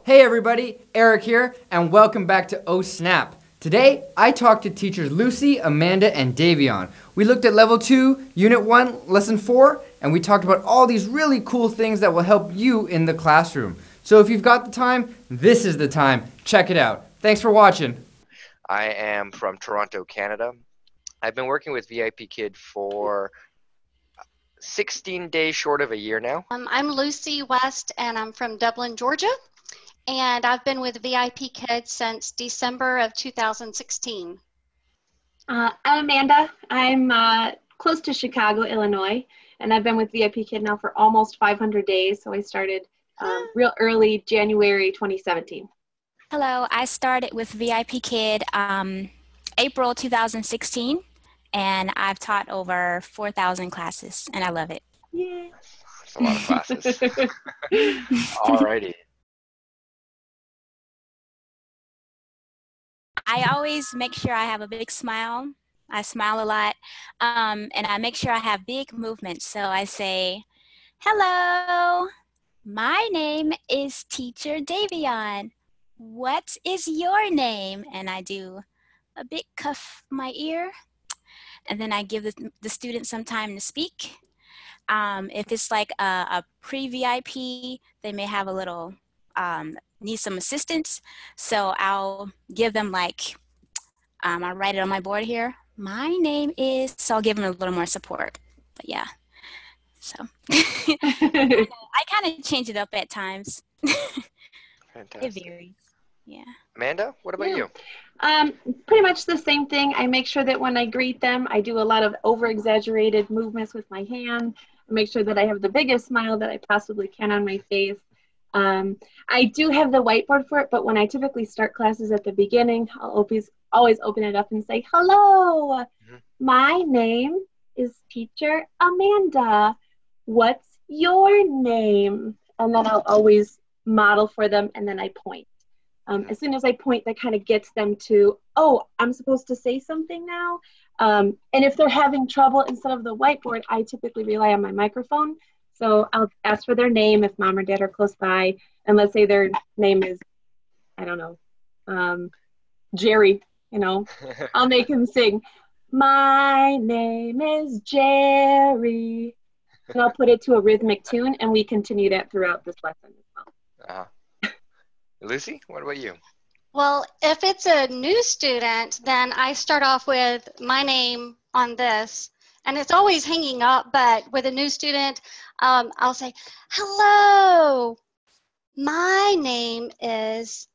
Hey everybody, Eric here, and welcome back to Oh Snap. Today, I talked to teachers Lucy, Amanda, and Davion. We looked at Level 2, Unit 1, Lesson 4, and we talked about all these really cool things that will help you in the classroom. So if you've got the time, this is the time. Check it out. Thanks for watching. I am from Toronto, Canada. I've been working with VIP Kid for 16 days short of a year now. I'm Lucy West, and I'm from Dublin, Georgia. And I've been with VIP Kids since December of 2016. I'm Amanda. I'm close to Chicago, Illinois, and I've been with VIP Kid now for almost 500 days. So I started real early, January 2017. Hello, I started with VIP Kid April 2016, and I've taught over 4,000 classes, and I love it. Yeah. That's a lot of classes. Alrighty. I always make sure I have a big smile. I smile a lot, and I make sure I have big movements. So I say, hello, my name is Teacher Davion. What is your name? And I do a big cuff my ear, and then I give the student some time to speak. If it's like a pre-VIP, they may have a little, need some assistance. So I'll give them I'll write it on my board here. My name is, so I'll give them a little more support. But yeah, so I kind of change it up at times. Fantastic. It varies. Yeah. Amanda, what about you? Pretty much the same thing. I make sure that when I greet them, I do a lot of over-exaggerated movements with my hand. I make sure that I have the biggest smile that I possibly can on my face. I do have the whiteboard for it, but when I typically start classes at the beginning, I'll always open it up and say, hello, my name is Teacher Amanda. What's your name? And then I'll always model for them, and then I point. As soon as I point, that kind of gets them to, oh, I'm supposed to say something now. And if they're having trouble, instead of the whiteboard, I typically rely on my microphone. So I'll ask for their name if mom or dad are close by. And let's say their name is, I don't know, Jerry, I'll make him sing, my name is Jerry. And I'll put it to a rhythmic tune, and we continue that throughout this lesson as well. Lucy, what about you? Well, if it's a new student, then I start off with my name on this. And it's always hanging up, but with a new student, I'll say, hello, my name is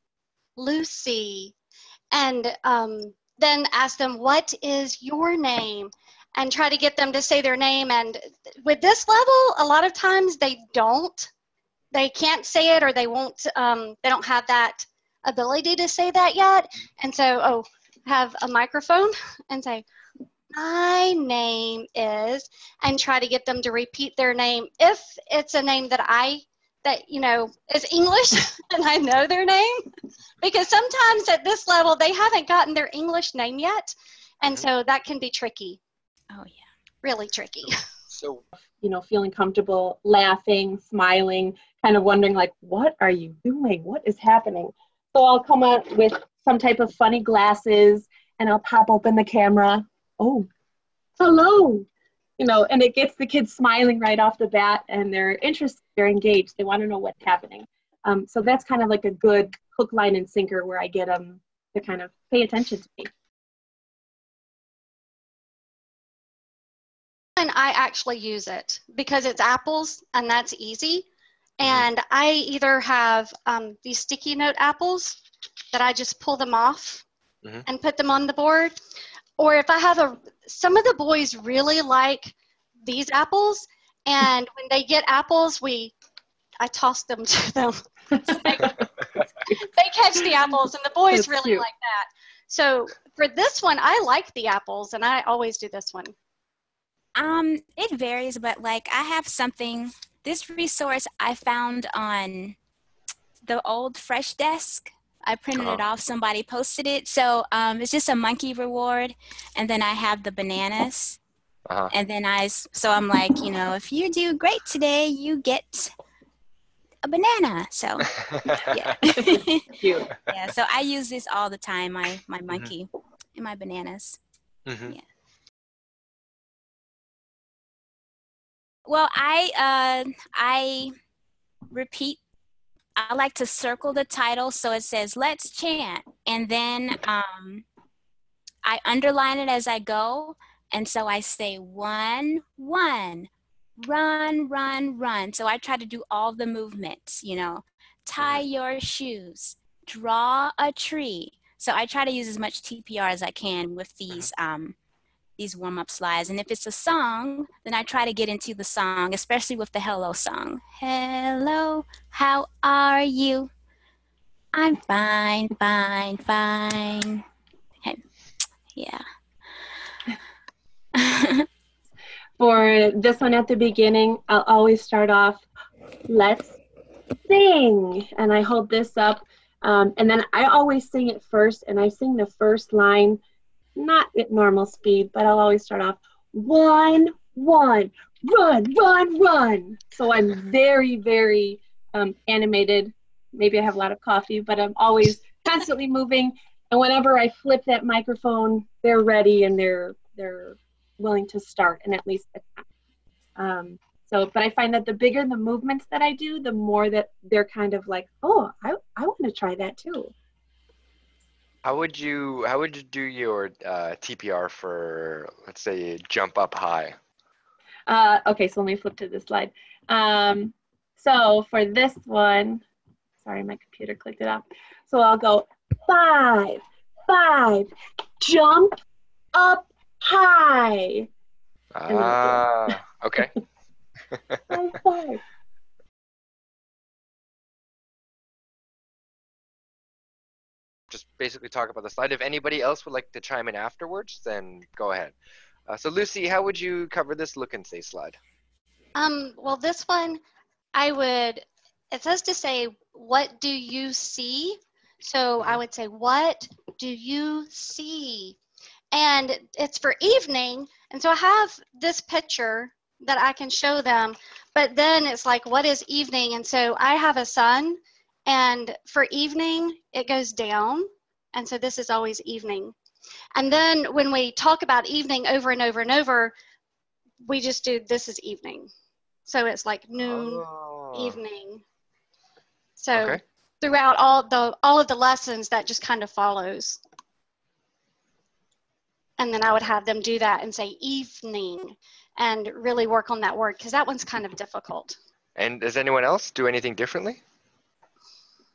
Lucy. And then ask them, what is your name? And try to get them to say their name. And with this level, a lot of times they can't say it, or they won't, they don't have that ability to say that yet. And so, have a microphone and say, my name is, and try to get them to repeat their name. If it's a name that is English and I know their name, because sometimes at this level, they haven't gotten their English name yet. And so that can be tricky. Oh yeah. Really tricky. So, feeling comfortable, laughing, smiling, kind of wondering what are you doing? What is happening? So I'll come up with some type of funny glasses, and I'll pop open the camera. Oh, hello. And it gets the kids smiling right off the bat, and they're interested, they're engaged. They want to know what's happening. So that's kind of like a good hook, line, and sinker where I get them to kind of pay attention to me. And I actually use it because it's apples, and that's easy. And I either have these sticky note apples that I just pull them off and put them on the board. Or if I have some of the boys really like these apples, and when they get apples, I toss them to them. They catch the apples, and the boys That's really cute. like that. So for this one, I like the apples, and I always do this one. It varies, but I have this resource I found on the old Fresh Desk. I printed it off, somebody posted it. So it's just a monkey reward, and then I have the bananas. And then I'm like, if you do great today, you get a banana. So yeah. Cute. Yeah, so I use this all the time, my monkey and my bananas. Mm-hmm. Yeah. Well, I repeat. I like to circle the title so it says "Let's chant," and then I underline it as I go, and so I say 1, 1, run, run, run. So I try to do all the movements. Tie your shoes, draw a tree. So I try to use as much TPR as I can with these warm-up slides. And if it's a song, then I try to get into the song, especially with the hello song. Hello, how are you? I'm fine, fine, fine. Okay. Yeah. For this one at the beginning, I'll always start off, let's sing. And I hold this up. And then I always sing it first, and I sing the first line, not at normal speed, but I'll always start off, 1, 1, run, run, run. So I'm very, very animated. Maybe I have a lot of coffee, but I'm always constantly moving. And whenever I flip that microphone, they're ready and they're willing to start and at least attempt. But I find that the bigger the movements that I do, the more that they're kind of like, oh, I want to try that too. How would you do your TPR for, let's say, jump up high? Okay, so let me flip to this slide. So for this one, sorry, my computer clicked it off. So I'll go 5, 5, jump up high. Okay. 5, 5. Just basically talk about the slide. If anybody else would like to chime in afterwards, then go ahead. So Lucy, how would you cover this look and say slide? Well, this one, it says to say, what do you see? So I would say, what do you see? And it's for evening. And so I have this picture that I can show them, but then it's like, what is evening? And so I have a son, and for evening, it goes down. And so this is always evening. And then when we talk about evening over and over and over, we just do, this is evening. So it's like noon, evening. So throughout all of the lessons, that just kind of follows. And then I would have them do that and say evening and really work on that word, because that one's kind of difficult. And does anyone else do anything differently?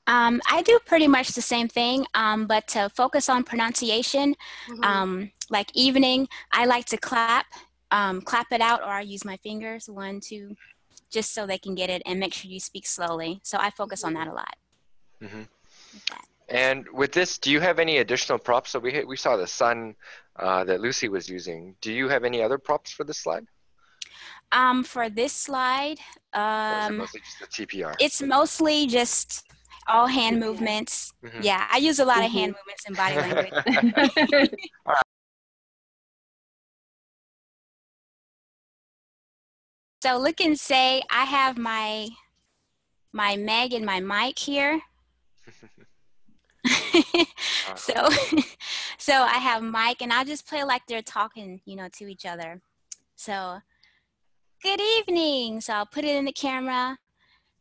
I do pretty much the same thing, but to focus on pronunciation, like evening, I like to clap it out, or I use my fingers, 1, 2, just so they can get it, and make sure you speak slowly. So I focus on that a lot. And with this, do you have any additional props? So we saw the sun that Lucy was using. Do you have any other props for this slide? For this slide, or is it mostly just the TPR? It's mostly just all hand movements. Yeah, I use a lot of hand movements and body language. All right. So look and say, I have my Meg and my mic here. So I have Mike, and I'll just play like they're talking, to each other. So, good evening. So I'll put it in the camera,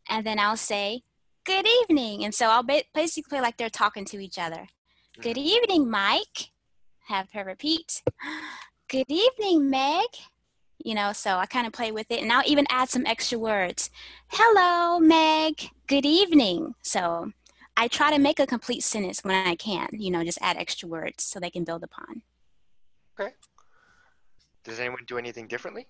and then I'll say, good evening. And so I'll basically play like they're talking to each other. Good evening, Mike. Have her repeat. Good evening, Meg. So I kind of play with it, and I'll even add some extra words. Hello, Meg. Good evening. So I try to make a complete sentence when I can, just add extra words so they can build upon. Okay. Does anyone do anything differently?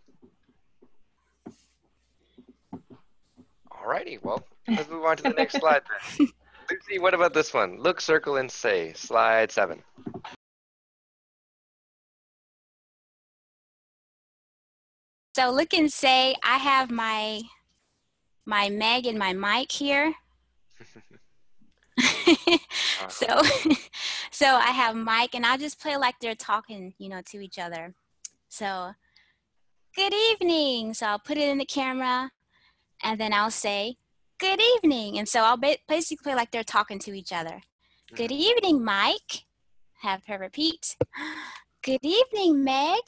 Alrighty, well, let's move on to the next slide then. Lucy, what about this one? Look, circle, and say. Slide 7. So look and say, I have my Meg and my mic here. So I have Mike, and I'll just play like they're talking, to each other. So, good evening. So I'll put it in the camera, and then I'll say, good evening. And so I'll basically play like they're talking to each other. Good evening, Mike. Have her repeat. Good evening, Meg.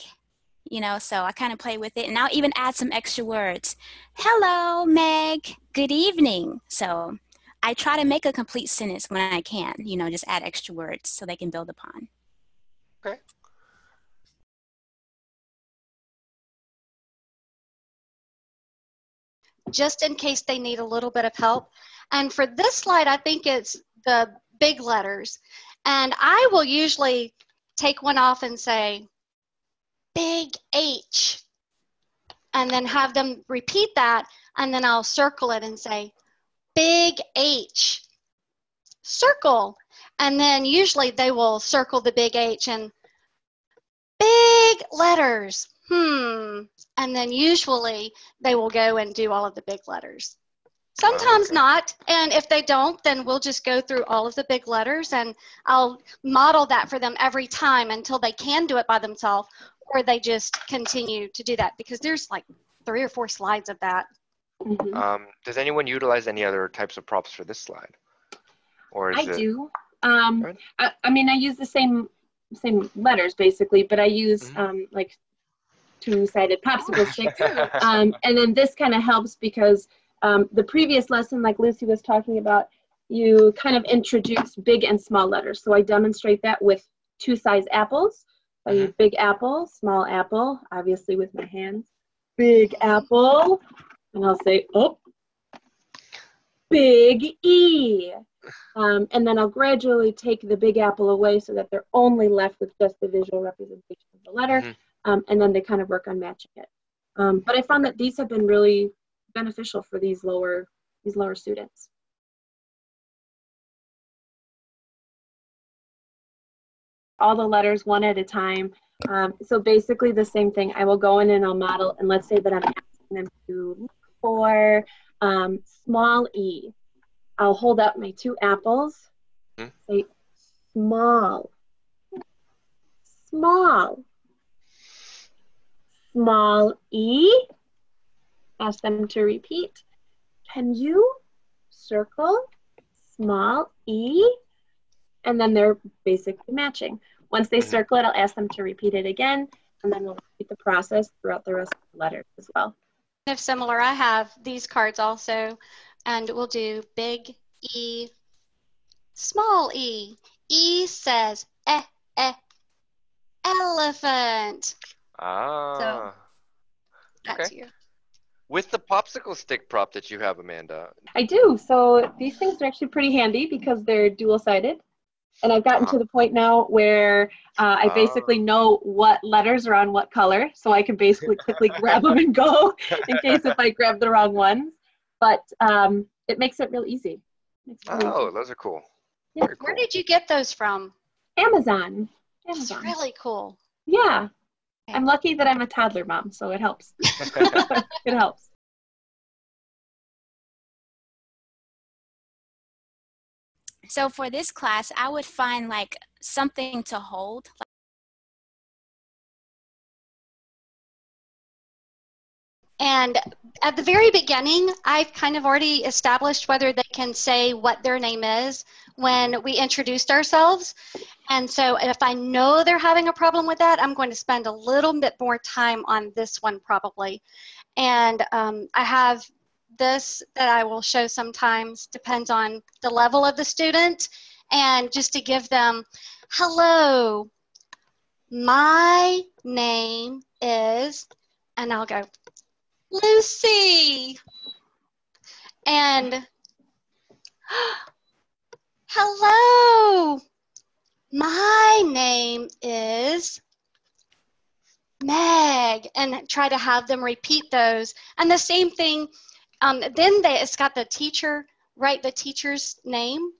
So I kind of play with it, and I'll even add some extra words. Hello, Meg. Good evening. So I try to make a complete sentence when I can, just add extra words so they can build upon. Okay. Just in case they need a little bit of help. And for this slide, I think it's the big letters. And I will usually take one off and say, big H, and then have them repeat that, and then I'll circle it and say, big H, circle. And then usually they will circle the big H and big letters, and then usually they will go and do all of the big letters. Sometimes not, and if they don't, then we'll just go through all of the big letters, and I'll model that for them every time until they can do it by themselves, or they just continue to do that, because there's like 3 or 4 slides of that. Does anyone utilize any other types of props for this slide? Or I do. I mean, I use the same letters basically, but I use like 2-sided popsicle sticks. And then this kind of helps because the previous lesson, like Lucy was talking about, you kind of introduce big and small letters. So I demonstrate that with 2-size apples. I use big apple, small apple, obviously with my hands. Big apple. And I'll say, oh, big E. And then I'll gradually take the big apple away so that they're only left with just the visual representation of the letter. And then they kind of work on matching it. But I found that these have been really beneficial for these lower students. All the letters one at a time. So basically the same thing. I will go in and I'll model, and let's say that I'm asking them to look for small E. I'll hold up my 2 apples, say small, small, small E. Ask them to repeat. Can you circle small E? And then they're basically matching. Once they circle it, I'll ask them to repeat it again, and then we'll repeat the process throughout the rest of the letters as well. If similar, I have these cards also, and we'll do big E, small E. E says elephant. So that's you. With the popsicle stick prop that you have, Amanda. I do. So these things are actually pretty handy because they're dual-sided. And I've gotten to the point now where I basically know what letters are on what color. So I can basically quickly grab them and go in case if I grab the wrong ones. But it makes it real easy. Those are cool. Yeah. Cool. Where did you get those from? Amazon. That's really cool. Yeah. I'm lucky that I'm a toddler mom, so it helps. It helps. So for this class, I would find like something to hold. And at the very beginning, I've kind of already established whether they can say what their name is when we introduced ourselves. And so if I know they're having a problem with that, I'm going to spend a little bit more time on this one probably. And I have this that I will show sometimes, depends on the level of the student. And just to give them, hello, my name is, and I'll go, Lucy. And hello, my name is Meg, and try to have them repeat those. And the same thing, then it's got the teacher, write the teacher's name.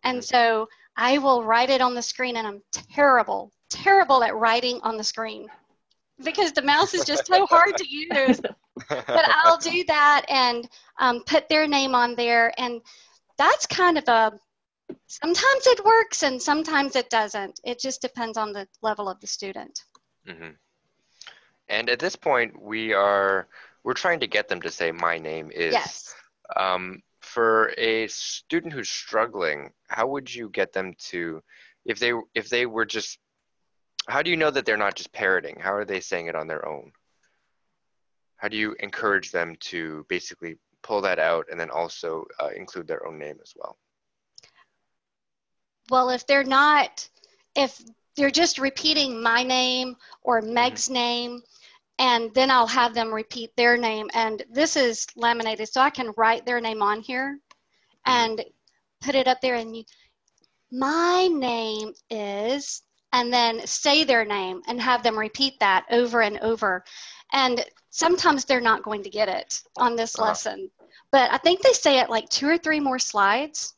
And so I will write it on the screen, and I'm terrible at writing on the screen because the mouse is just so hard to use. But I'll do that and put their name on there. And that's kind of sometimes it works and sometimes it doesn't. It just depends on the level of the student. And at this point, we're trying to get them to say, my name is. Yes. for a student who's struggling, how would you get them to, if they were just, how do you know that they're not just parroting? How are they saying it on their own? How do you encourage them to basically pull that out and then also include their own name as well? Well, if they're just repeating my name or Meg's name, and then I'll have them repeat their name. And this is laminated, so I can write their name on here and put it up there. And my name is, and then say their name and have them repeat that over and over. And sometimes they're not going to get it on this lesson. But I think they say it like 2 or 3 more slides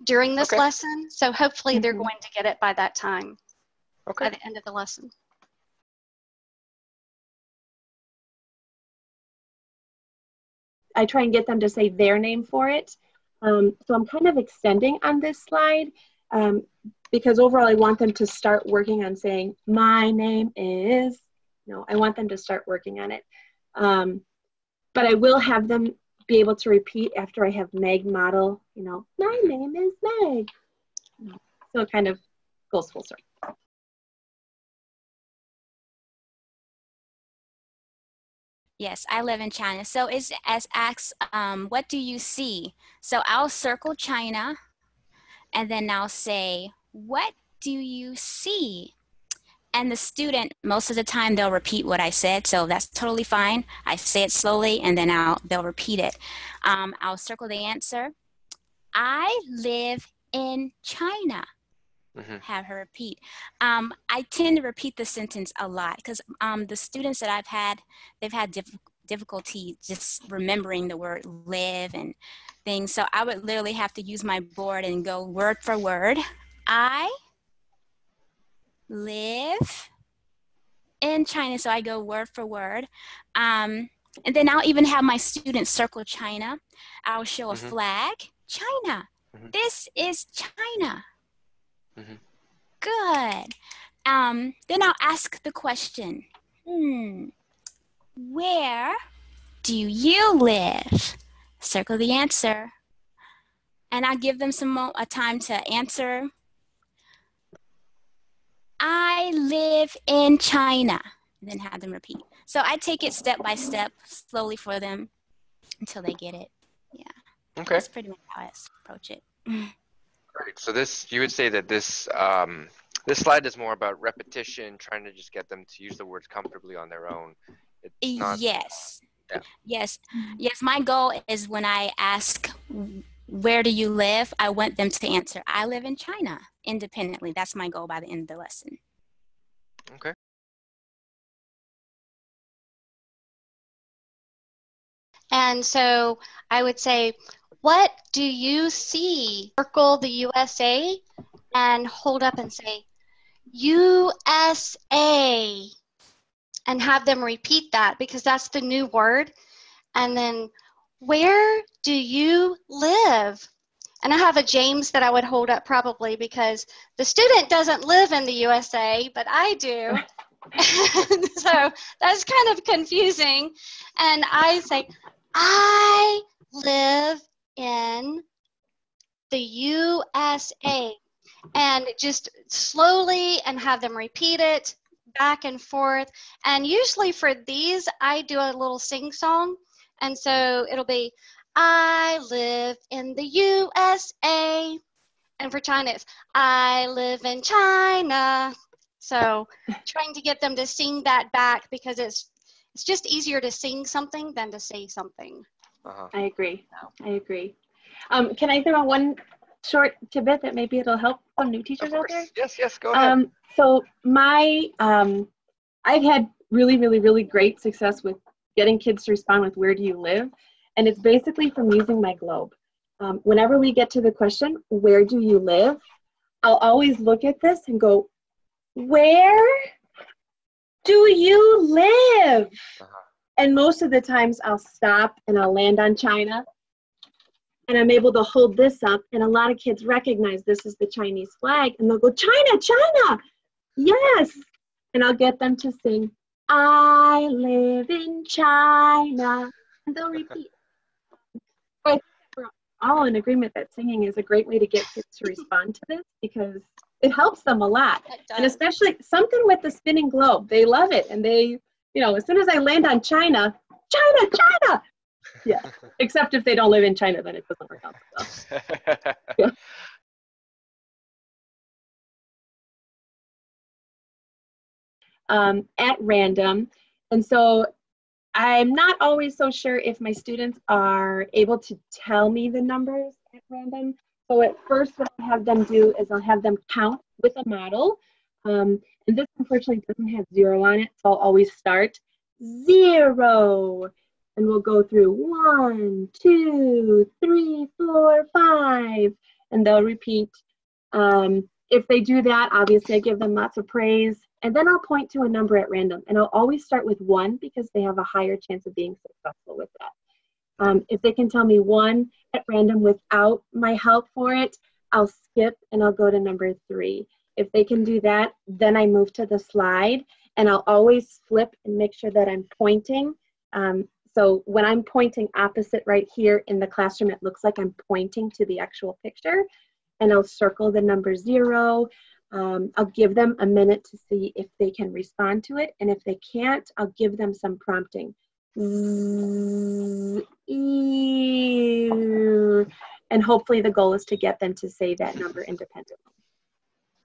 during this lesson. So hopefully they're going to get it by that time, by the end of the lesson. I try and get them to say their name for it. So I'm kind of extending on this slide because overall I want them to start working on saying, my name is, no, I want them to start working on it. But I will have them be able to repeat after I have Meg model, my name is Meg. So it kind of goes full circle. Yes, I live in China. So it's as asks, what do you see? So I'll circle China, and then I'll say, what do you see? And the student, most of the time, they'll repeat what I said, so that's totally fine. I say it slowly, and then they'll repeat it. I'll circle the answer. I live in China. Have her repeat. I tend to repeat the sentence a lot because the students that I've had, they've had difficulty just remembering the word live and things. So I would literally have to use my board and go word for word. I live in China. So I go word for word. And then I'll even have my students circle China. I'll show a flag. China. This is China. Good. Then I'll ask the question, where do you live? Circle the answer. And I'll give them some time to answer. I live in China. And then have them repeat. So I take it step by step, slowly for them until they get it. Yeah. Okay. That's pretty much how I approach it. Great. So you would say that this slide is more about repetition, trying to just get them to use the words comfortably on their own. It's not, yes. Yeah. Yes. My goal is when I ask, where do you live? I want them to answer, I live in China, independently. That's my goal by the end of the lesson. Okay. And so I would say, what do you see? Circle the USA and hold up and say, USA, and have them repeat that because that's the new word. And then, where do you live? And I have a James that I would hold up probably because the student doesn't live in the USA, but I do. So that's kind of confusing. And I say, I live in the USA. And just slowly and have them repeat it back and forth. And usually for these, I do a little sing song. And so it'll be, I live in the USA. And for China, it's, I live in China. So trying to get them to sing that back because it's just easier to sing something than to say something. I agree. Can I throw one short tidbit that maybe it'll help some new teachers out there? Yes, go ahead. So I've had really great success with getting kids to respond with where do you live? And it's basically from using my globe. Whenever we get to the question, where do you live? I'll always look at this and go, where do you live? And most of the times I'll stop and I'll land on China. And I'm able to hold this up, and a lot of kids recognize this is the Chinese flag, and they'll go, China, China, yes. And I'll get them to sing, I live in China, and they'll repeat. all in agreement that singing is a great way to get kids to respond to this because it helps them a lot. And especially something with the spinning globe. They love it. And they, you know, as soon as I land on China, China, China. Yeah. Except if they don't live in China, then it doesn't work out. So. Yeah. At random. And so I'm not always so sure if my students are able to tell me the numbers at random. So at first what I'll have them do is I'll have them count with a model. And this unfortunately doesn't have 0 on it, so I'll always start 0. And we'll go through 1, 2, 3, 4, 5. And they'll repeat. If they do that, obviously I give them lots of praise. And then I'll point to a number at random. And I'll always start with 1 because they have a higher chance of being successful with that. If they can tell me 1 at random without my help for it, I'll skip and I'll go to number 3. If they can do that, then I move to the slide. And I'll always flip and make sure that I'm pointing. So when I'm pointing opposite right here in the classroom, it looks like I'm pointing to the actual picture. And I'll circle the number 0. I'll give them a minute to see if they can respond to it. And if they can't, I'll give them some prompting. And hopefully the goal is to get them to say that number independently.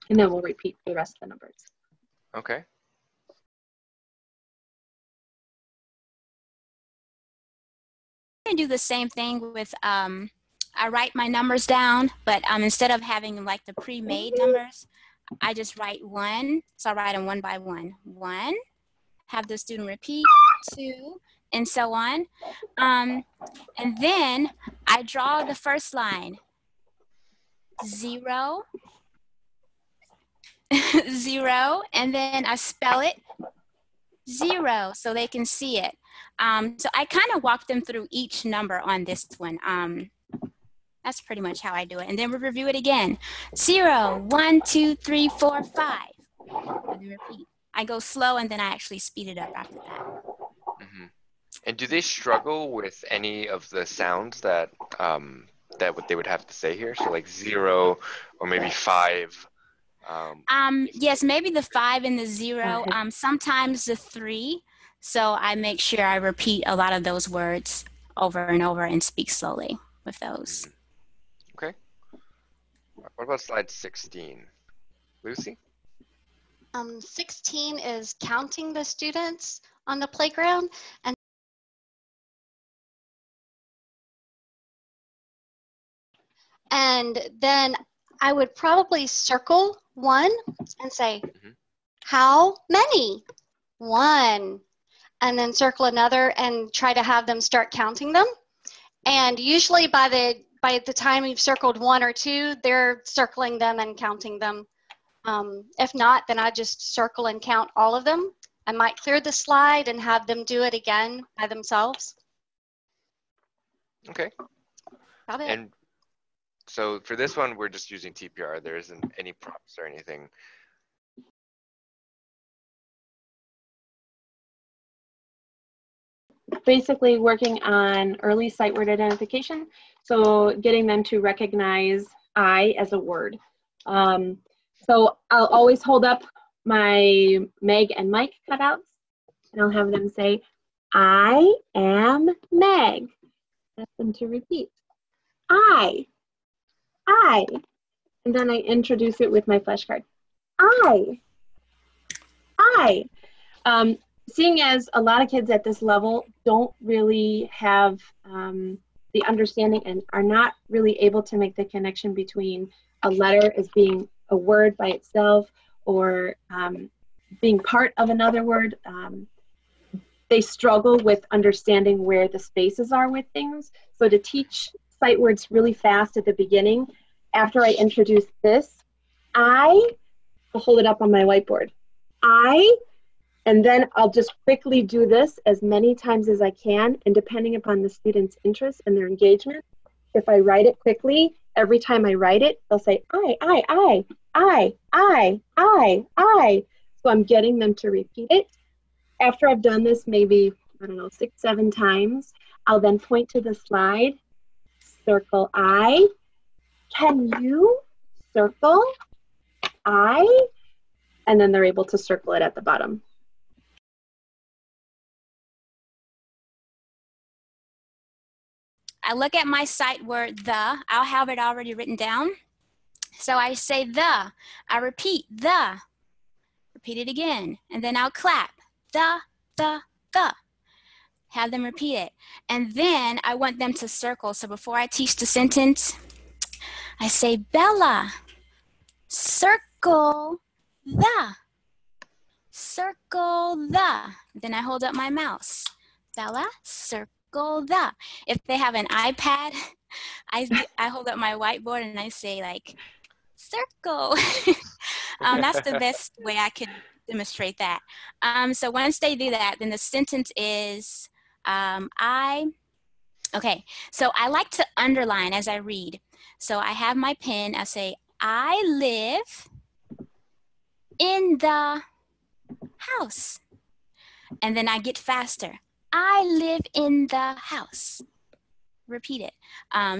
And then we'll repeat the rest of the numbers. Okay. I do the same thing with, I write my numbers down, but instead of having like the pre-made numbers, I just write 1. So I write them 1 by 1. 1, have the student repeat, 2, and so on. And then I draw the first line, 0, 0, and then I spell it 0 so they can see it. So I kind of walk them through each number on this one. That's pretty much how I do it. And then we review it again. 0, 1, 2, 3, 4, 5. And then repeat. I go slow and then I actually speed it up after that. Mm-hmm. And do they struggle with any of the sounds that what they would have to say here? So like 0 or maybe 5. Yes, maybe the 5 and the 0. Sometimes the 3. So I make sure I repeat a lot of those words over and over and speak slowly with those. Okay. What about slide 16? Lucy? 16 is counting the students on the playground. And then I would probably circle 1 and say, how many? 1. And then circle another and try to have them start counting them. And usually by the time you've circled 1 or 2, they're circling them and counting them. If not, then I just circle and count all of them. I might clear the slide and have them do it again by themselves. Okay. Got it. And so for this one, we're just using TPR. There isn't any prompts or anything. Basically working on early sight word identification. So getting them to recognize I as a word. So I'll always hold up my Meg and Mike cutouts and I'll have them say, I am Meg. Ask them to repeat. I. And then I introduce it with my flashcard. I. Seeing as a lot of kids at this level don't really have the understanding and are not really able to make the connection between a letter as being a word by itself or being part of another word, they struggle with understanding where the spaces are with things. So to teach sight words really fast at the beginning, after I introduce this, I'll hold it up on my whiteboard. And then I'll just quickly do this as many times as I can, and depending upon the student's interest and their engagement, if I write it quickly, every time I write it, they'll say, I. So I'm getting them to repeat it. After I've done this maybe, 6, 7 times, I'll then point to the slide, circle I? Can you circle I? And then they're able to circle it at the bottom. I look at my sight word the, I'll have it already written down. So I say the, I repeat the, repeat it again, and then I'll clap, the. Have them repeat it. And then I want them to circle. So before I teach the sentence, I say, Bella, circle the. Circle the. Then I hold up my mouse. Bella, circle the. If they have an iPad, I hold up my whiteboard and I say like, circle. That's the best way I could demonstrate that. So once they do that, then the sentence is, okay, so I like to underline as I read. So I have my pen, I say, I live in the house. And then I get faster. I live in the house. Repeat it.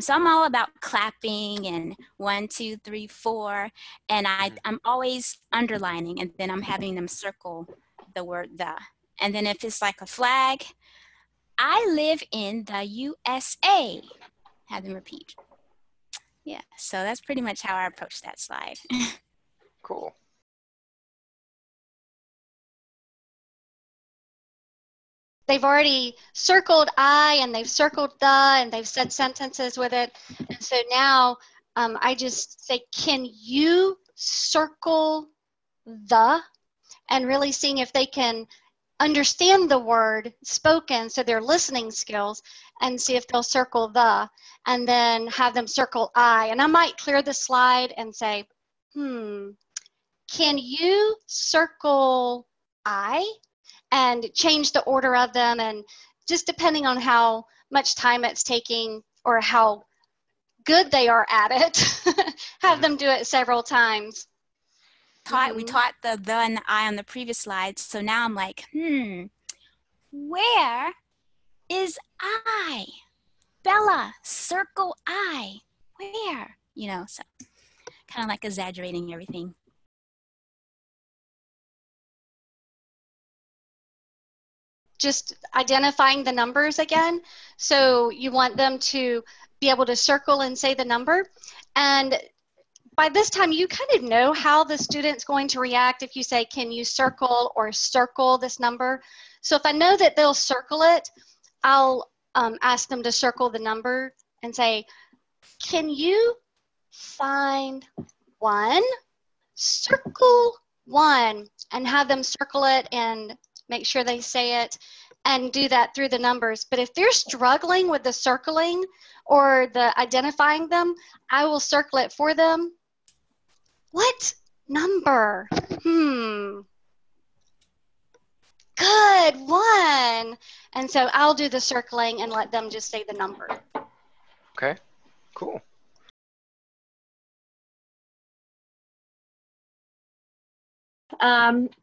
So I'm all about clapping and 1, 2, 3, 4. And I'm always underlining, and then I'm having them circle the word the. And then if it's like a flag, I live in the USA. Have them repeat. Yeah, so that's pretty much how I approach that slide. Cool. They've already circled I, and they've circled the, and they've said sentences with it. And so now I just say, can you circle the? And really seeing if they can understand the word spoken, so their listening skills, and see if they'll circle the, and then have them circle I. And I might clear the slide and say, can you circle I? And change the order of them, and just depending on how much time it's taking or how good they are at it, have them do it several times. We taught the and the I on the previous slide, so now I'm like, where is I? Bella, circle I. Where? You know, so kind of like exaggerating everything. Just identifying the numbers again. So you want them to be able to circle and say the number. And by this time, you kind of know how the student's going to react if you say, can you circle or circle this number? So if I know that they'll circle it, I'll ask them to circle the number and say, can you find 1? Circle 1, and have them circle it and make sure they say it and do that through the numbers. But if they're struggling with the circling or the identifying them, I will circle it for them. What number? Good, 1. And so I'll do the circling and let them just say the number. Okay, cool.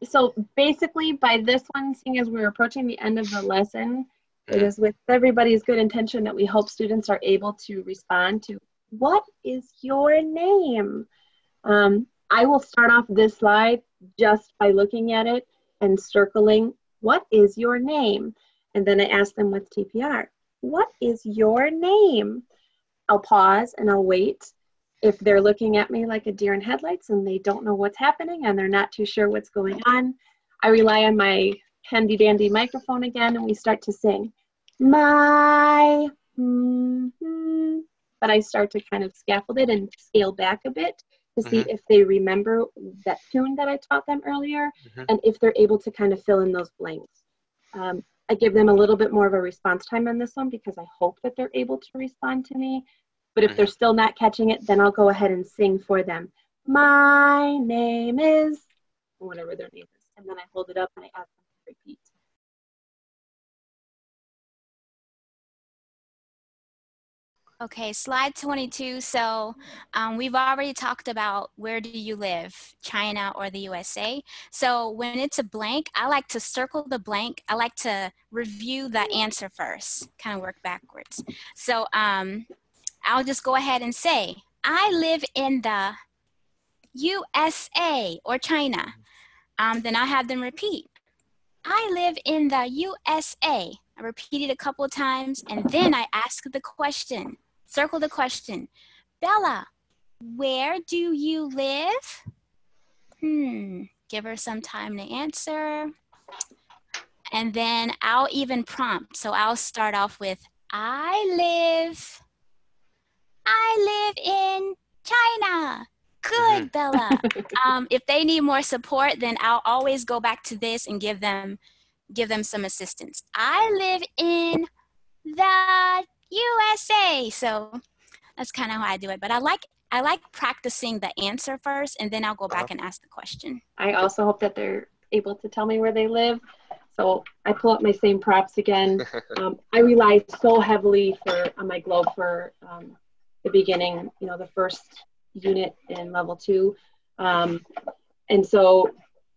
So basically by this one, seeing as we're approaching the end of the lesson, it is with everybody's good intention that we hope students are able to respond to, what is your name? I will start off this slide just by looking at it and circling, what is your name? And then I ask them with TPR, what is your name? I'll pause and I'll wait. If they're looking at me like a deer in headlights and they don't know what's happening and they're not too sure what's going on, I rely on my handy dandy microphone again and we start to sing. My, but I start to kind of scaffold it and scale back a bit to see if they remember that tune that I taught them earlier and if they're able to kind of fill in those blanks. I give them a little bit more of a response time on this one because I hope that they're able to respond to me. But if they're still not catching it, then I'll go ahead and sing for them. My name is, whatever their name is. And then I hold it up and I ask them to repeat. Okay, slide 22. So we've already talked about where do you live, China or the USA. So when it's a blank, I like to circle the blank. I like to review the answer first, kind of work backwards. So I'll just go ahead and say, I live in the USA or China. Then I'll have them repeat, I live in the USA. I repeat it a couple of times, and then I ask the question, circle the question, Bella, where do you live? Give her some time to answer. And then I'll even prompt. So I'll start off with, I live in China. Good, Bella. If they need more support, then I'll always go back to this and give them some assistance. I live in the USA. So that's kind of how I do it. But I like practicing the answer first, and then I'll go back and ask the question. I also hope that they're able to tell me where they live. So I pull up my same props again. I rely so heavily on my globe for the beginning, the first unit in level 2. And so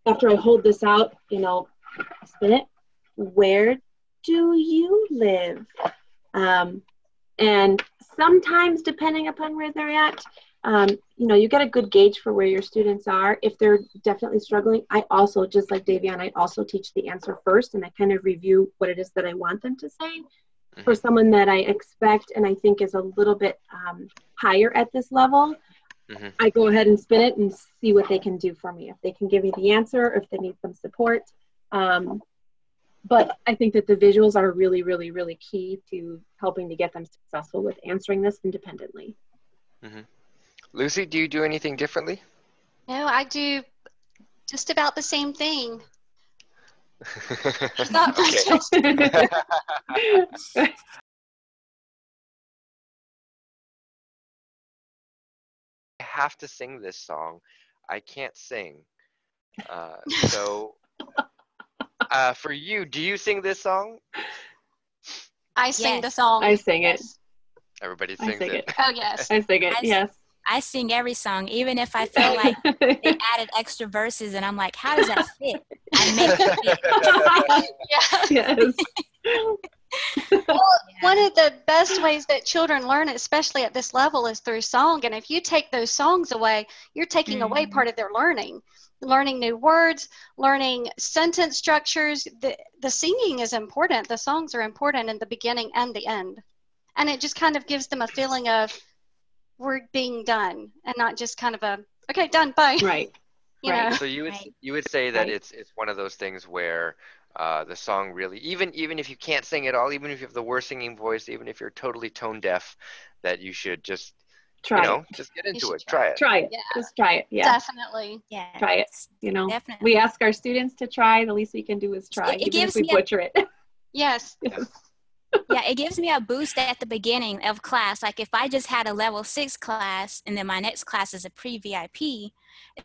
after I hold this out, spin it. Where do you live? And sometimes, depending upon where they're at, you get a good gauge for where your students are. If they're definitely struggling, I also, just like Davion, I also teach the answer first, and I kind of review what it is that I want them to say. For someone that I expect and I think is a little bit higher at this level, I go ahead and spin it and see what they can do for me. If they can give me the answer, or if they need some support. But I think that the visuals are really, really, really key to helping to get them successful with answering this independently. Lucy, do you do anything differently? No, I do just about the same thing. Not much else. I have to sing this song. I can't sing. So for you, do you sing this song? I sing the Yes. song. I sing it. Everybody I sings sing it. it. Oh, yes. I sing it, yes. I sing every song, even if I feel like they added extra verses and I'm like, how does that fit? I make it fit. Yeah. Yes. Well, one of the best ways that children learn, especially at this level, is through song. And if you take those songs away, you're taking away part of their learning new words, learning sentence structures. The singing is important. The songs are important in the beginning and the end. And it just kind of gives them a feeling of we're being done, and not just kind of a, okay, done, bye. Right. You Right. know? So you would say that it's one of those things where the song really, even if you can't sing at all, even if you have the worst singing voice, even if you're totally tone deaf, that you should just just get into it. Try it. Try it. Yeah. Just try it. Yeah. Definitely. Yeah. Try it. Definitely. We ask our students to try. The least we can do is try, It even gives if we me a- butcher it. Yes. Yeah, it gives me a boost at the beginning of class. Like if I just had a level 6 class and then my next class is a pre-VIP,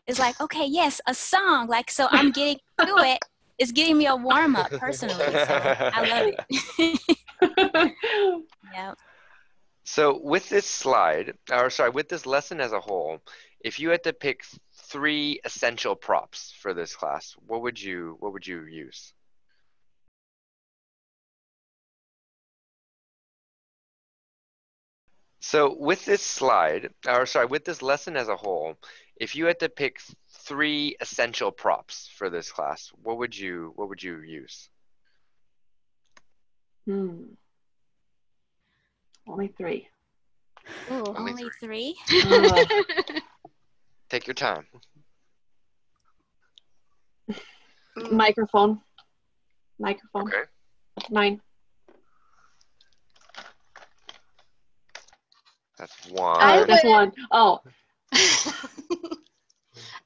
it's like, okay, yes, a song. Like, so I'm getting to it. It's getting me a warm up personally. So I love it. Yeah. So with this with this lesson as a whole, if you had to pick 3 essential props for this class, what would you use? So with this with this lesson as a whole, if you had to pick 3 essential props for this class, what would you use? Only 3. Ooh. Only 3? Take your time. Microphone. Okay. 9. That's 1. That's 1. Oh.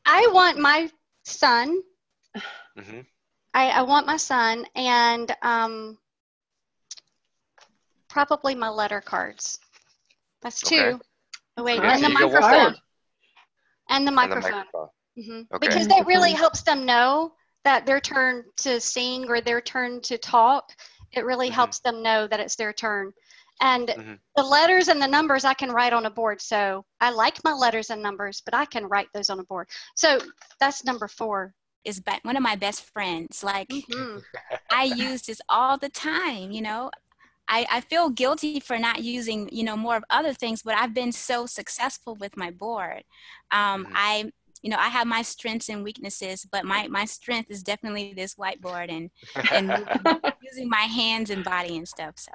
I want my son. Mm-hmm. I want my son, and probably my letter cards. That's 2. Okay. Oh, wait, Okay, and so the you go one microphone. more. And the microphone. Okay. Because that really helps them know that their turn to sing or their turn to talk. It really helps them know that it's their turn. And the letters and the numbers I can write on a board. So I like my letters and numbers, but I can write those on a board. So that's number 4. Is one of my best friends. Like I use this all the time, I feel guilty for not using, more of other things, but I've been so successful with my board. I have my strengths and weaknesses, but my strength is definitely this whiteboard and using my hands and body and stuff. So,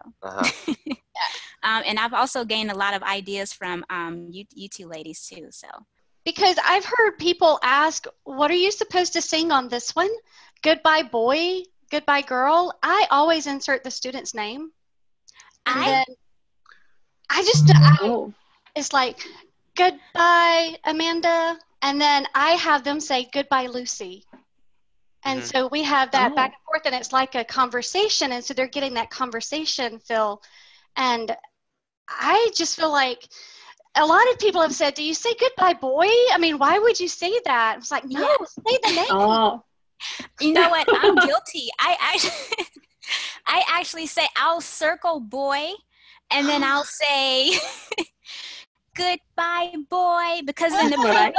and I've also gained a lot of ideas from you two ladies too. So, because I've heard people ask, "What are you supposed to sing on this one? Goodbye boy, goodbye girl." I always insert the student's name, and then it's like, "Goodbye Amanda." And then I have them say, "Goodbye, Lucy." And so we have that back and forth, and it's like a conversation. And so they're getting that conversation feel. And I just feel like a lot of people have said, "Do you say goodbye, boy? I mean, why would you say that?" It's like, no, say the name. Oh. You know what? I'm guilty. I actually say, I'll circle boy, and then I'll say... goodbye boy, because in the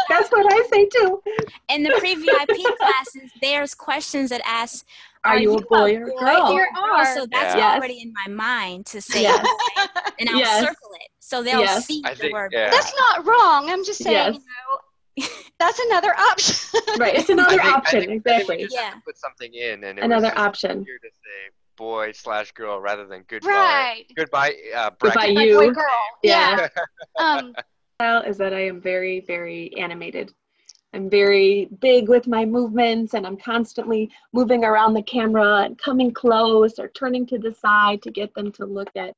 that's what I say too. In the pre-VIP classes, there's questions that ask, are you a boy or a girl? So that's already in my mind to say boy, and I'll circle it so they'll see the word boy. That's not wrong. I'm just saying, that's another option. Right, it's another option, exactly. Have to put something in, and it another was option. Here to say boy/girl rather than goodbye. Right. Goodbye, goodbye you. Boy, girl. Yeah. Is that I am very, very animated. I'm very big with my movements, and I'm constantly moving around the camera and coming close or turning to the side to get them to look at,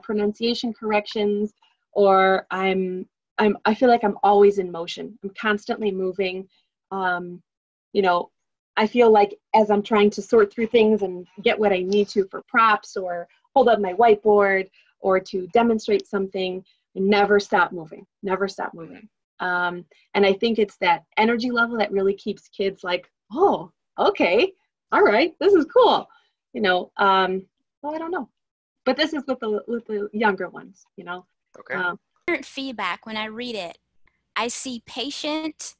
pronunciation corrections. Or I feel like I'm always in motion. I'm constantly moving. I feel like as I'm trying to sort through things and get what I need to for props or hold up my whiteboard or to demonstrate something, I never stop moving. And I think it's that energy level that really keeps kids like, oh, okay, all right, this is cool. Well, I don't know. But this is with the younger ones, Okay. Parent feedback, when I read it, I see patient,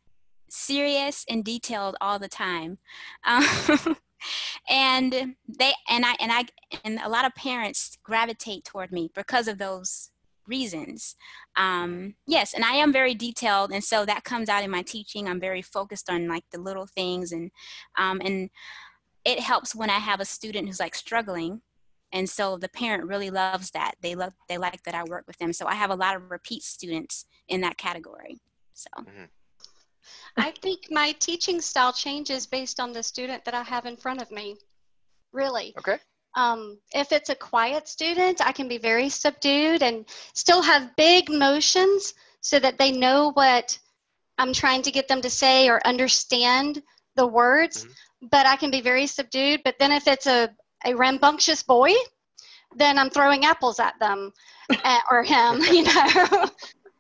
serious, and detailed all the time. And a lot of parents gravitate toward me because of those reasons. Yes, and I am very detailed, and so that comes out in my teaching. I'm very focused on like the little things, and it helps when I have a student who's like struggling, and so the parent really loves that. They like that I work with them. So I have a lot of repeat students in that category. So. I think my teaching style changes based on the student that I have in front of me, really. Okay. If it's a quiet student, I can be very subdued and still have big motions so that they know what I'm trying to get them to say or understand the words, but I can be very subdued. But then if it's a rambunctious boy, then I'm throwing apples at them or him,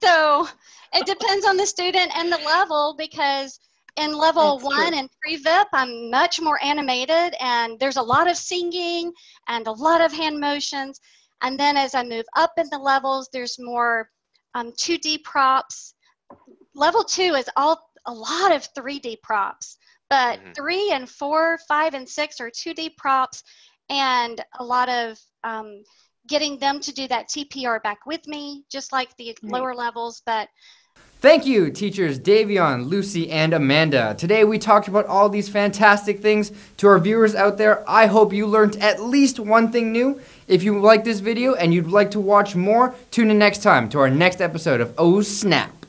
So it depends on the student and the level, because in level 1 and pre-VIP, I'm much more animated, and there's a lot of singing and a lot of hand motions. And then as I move up in the levels, there's more 2D props. Level 2 is a lot of 3D props, but 3 and 4, 5 and 6 are 2D props, and a lot of getting them to do that TPR back with me, just like the lower levels. But thank you, teachers Davion, Lucy, and Amanda. Today we talked about all these fantastic things. To our viewers out there, I hope you learned at least one thing new. If you like this video and you'd like to watch more, tune in next time to our next episode of Oh Snap!